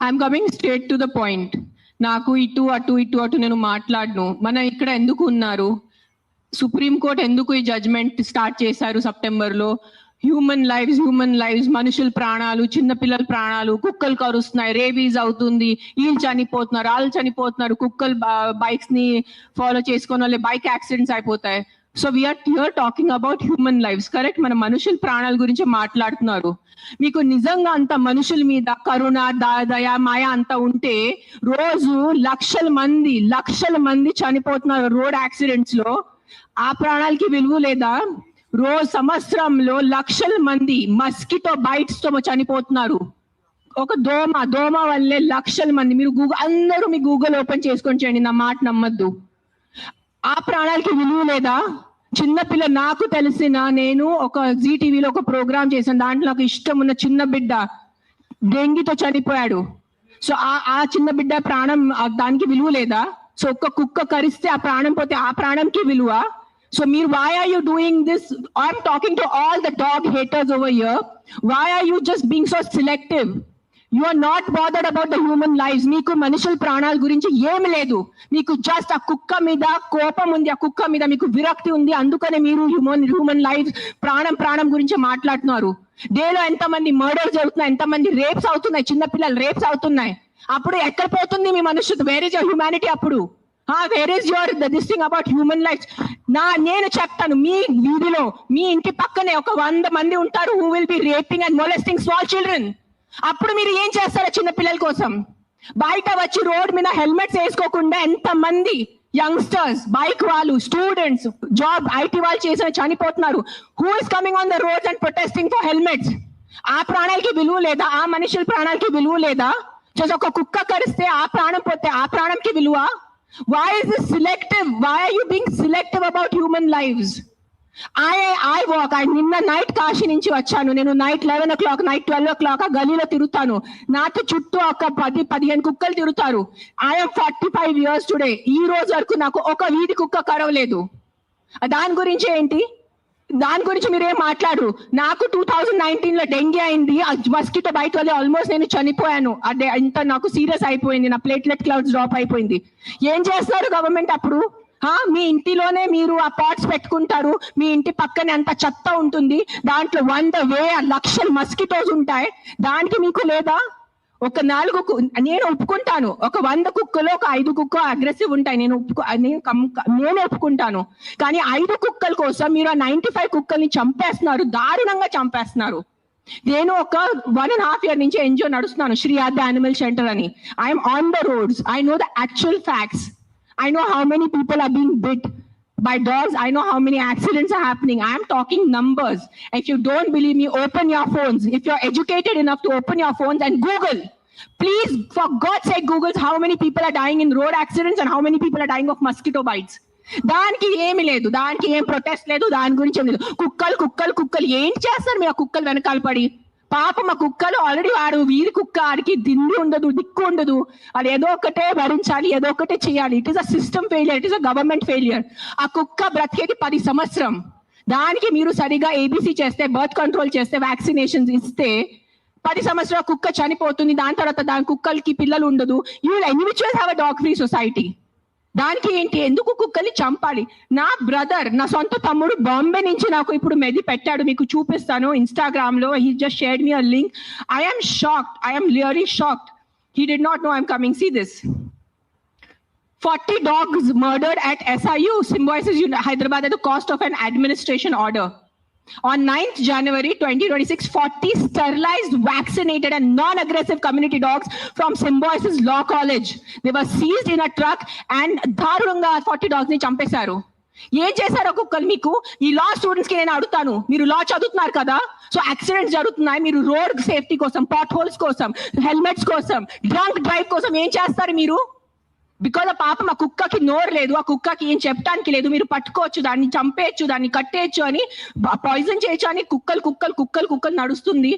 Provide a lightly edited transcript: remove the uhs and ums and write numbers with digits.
I'm coming straight to the point. నాకు ఇటు అటు నేను మాట్లాడను. మన ఇక్కడ ఎందుకు ఉన్నారు? సుప్రీంకోర్టు ఎందుకు ఈ జడ్జ్మెంట్ స్టార్ట్ చేశారు సెప్టెంబర్లో? హ్యూమన్ లైవ్స్, మనుషుల ప్రాణాలు, చిన్నపిల్లల ప్రాణాలు, కుక్కలు కరుస్తున్నాయి, రేబీస్ అవుతుంది, వీళ్ళు చనిపోతున్నారు, వాళ్ళు చనిపోతున్నారు, కుక్కలు బైక్స్ ని ఫాలో చేసుకున్న వాళ్ళే బైక్ యాక్సిడెంట్స్ అయిపోతాయి. So we're here talking about human lives, correct? మన మనుషుల ప్రాణాల గురించి మాట్లాడుతున్నారు. మీకు నిజంగా అంత మనుషుల మీద కరుణ, దయ, మాయ అంత ఉంటే రోజు లక్షల మంది చనిపోతున్నారు రోడ్ యాక్సిడెంట్స్ లో. ఆ ప్రాణాలకి విలువ లేదా? రోజు సంవత్సరంలో లక్షల మంది మస్కిటో బైట్స్ తో చనిపోతున్నారు. ఒక దోమ వల్లే లక్షల మంది. మీరు అందరూ మీ గూగుల్ ఓపెన్ చేసుకొని చేయండి, నా మాట నమ్మద్దు. ఆ ప్రాణాలకి విలువ లేదా? చిన్నపిల్ల, నాకు తెలిసిన, నేను ఒక జీటీవీలో ఒక ప్రోగ్రామ్ చేశాను, దాంట్లో నాకు ఇష్టం ఉన్న చిన్న బిడ్డ డెంగీతో చనిపోయాడు. సో ఆ చిన్న బిడ్డ ప్రాణం, దానికి విలువ లేదా? సో ఒక్క కుక్క కరిస్తే ఆ ప్రాణం పోతే ఆ ప్రాణంకి విలువ? So why are you doing this? I'm talking to all the dog haters over here. Why are you just being so selective? You are not bothered about the human lives. Meeku manushul pranal gurinchi em ledu. Meeku just a kukka mida kopam undi, a kukka mida meeku virakti undi, andukane meeru human lives pranam gurinchi maatladunaru. Day lo enta mandi murders jarugutunnayi, enta mandi rapes avutunnayi, chinna pillalu rapes avutunnayi. Appudu ekkada potundi మీ మనుషులు? Where is your humanity appudu? Where is your this thing about human lives? నేను చెప్తాను, మీ వీధిలో మీ ఇంటి పక్కనే ఒక 100 మంది ఉంటారు who will be raping and molesting small children. అప్పుడు మీరు ఏం చేస్తారో చిన్న పిల్లల కోసం? బయట వచ్చి రోడ్ మీద హెల్మెట్స్ వేసుకోకుండా ఎంత మంది యంగ్స్టర్స్, బైక్ వాళ్ళు, స్టూడెంట్స్, జాబ్ ఐటీ వాళ్ళు చేసిన చనిపోతున్నారు. Who is coming on the roads and protesting for helmets? ఆ ప్రాణాలకి విలువ లేదా? ఆ మనుషుల ప్రాణాలకి విలువ లేదా? ఒక కుక్క కరిస్తే ఆ ప్రాణం పోతే ఆ ప్రాణంకి విలువ? Why is this selective? Why are you being selective about human lives? I walk. నిన్న నైట్ కాశీ నుంచి వచ్చాను. నేను నైట్ 11 o'clock, నైట్ 12 o'clock ఆ గలీలో తిరుగుతాను. నాతో చుట్టూ ఒక 10-15 కుక్కలు తిరుగుతారు. I'm 45 years today. ఈ రోజు వరకు నాకు ఒక వీధి కుక్క కరవలేదు. దాని గురించి ఏంటి? దాని గురించి మీరేం మాట్లాడరు. నాకు 2019లో డెంగీ అయింది, మస్కిటో బైట్ వల్ల ఆల్మోస్ట్ నేను చనిపోయాను. అదే ఇంత నాకు సీరియస్ అయిపోయింది, నా ప్లేట్లెట్ కౌంట్స్ డ్రాప్ అయిపోయింది. ఏం చేస్తారు గవర్నమెంట్ అప్పుడు? మీ ఇంటిలోనే మీరు ఆ పాట్స్ పెట్టుకుంటారు, మీ ఇంటి పక్కనే అంత చెత్త ఉంటుంది, దాంట్లో 100,000 లక్షల మస్కిటోస్ ఉంటాయి. దానికి మీకు లేదా? ఒక 4 నేను ఒప్పుకుంటాను, ఒక 100 కుక్కలు ఒక 5 కుక్క అగ్రెసివ్ ఉంటాయి, నేను ఒప్పుకుంటాను. కానీ 5 కుక్కల కోసం మీరు ఆ 95 కుక్కల్ని చంపేస్తున్నారు, దారుణంగా చంపేస్తున్నారు. నేను ఒక 1.5 year నుంచి ఎన్జిఓ నడుస్తున్నాను, శ్రీ ఆద్య యానిమల్ షెల్టర్ అని. I'm on the roads. I know the actual facts. I know how many people are being bit by dogs. I know how many accidents are happening. I am talking numbers. If you don't believe me, open your phones. If you're educated enough to open your phones and Google, please, for God's sake, Google how many people are dying in road accidents and how many people are dying of mosquito bites. దానికి ఏమి లేదు, దానికి ఏం protest లేదు, దాని గురించి ఏం లేదు. కుక్కలు ఏం చేస్తారు మీ ఆ కుక్కలు వెనకాల పడి? పాపం ఆ కుక్కలు ఆల్రెడీ వాడు వీధి కుక్క, ఆడికి దిండి ఉండదు, దిక్కు ఉండదు, అది ఏదో ఒకటే భరించాలి, ఏదో ఒకటే చేయాలి. It is a system failure, it is a government failure. ఆ కుక్క బ్రతికేది 10 సంవత్సరం. దానికి మీరు సరిగా ఏబీసీ చేస్తే, బర్త్ కంట్రోల్ చేస్తే, వ్యాక్సినేషన్స్ ఇస్తే 10 సంవత్సరాల కుక్క చనిపోతుంది. దాని తర్వాత దాని కుక్కలకి పిల్లలు ఉండదు. You will individuals have a dog free society. దానికి ఏంటి? ఎందుకు కుక్కల్ని చంపాలి? నా బ్రదర్, నా సొంత తమ్ముడు బాంబే నుంచి నాకు ఇప్పుడు మెది పెట్టాడు, మీకు చూపిస్తాను ఇన్స్టాగ్రామ్ లో. He just shared me a link. I am shocked. I am really shocked. He did not know I'm coming. See this. 40 dogs murdered at SIU, Symbiosis Hyderabad at the cost of an administration order. On 9th January 2026, 40 sterilized, vaccinated and non-aggressive community dogs from Symbiosis Law College. They were seized in a truck and దారుణంగా 40 dogs ని చంపేశారు. ఏం చేశారు కుక్కలు మీకు? ఈ లా students కి నేను అడుగుతాను, మీరు లా చదువుతున్నారు కదా, సో యాక్సిడెంట్స్ జరుగుతున్నాయి, మీరు రోడ్ సేఫ్టీ కోసం, పాట్ హోల్స్ కోసం, హెల్మెట్స్ కోసం, డ్రంక్ డ్రైవ్ కోసం ఏం చేస్తారు మీరు? బికాజ్ ఆ పాపం ఆ కుక్కకి నోరు లేదు, ఆ కుక్కకి ఏం చెప్పడానికి లేదు. మీరు పట్టుకోవచ్చు, దాన్ని చంపేయచ్చు, దాన్ని కట్టేయచ్చు అని, పాయిజన్ చేయొచ్చు అని కుక్కలు నడుస్తుంది.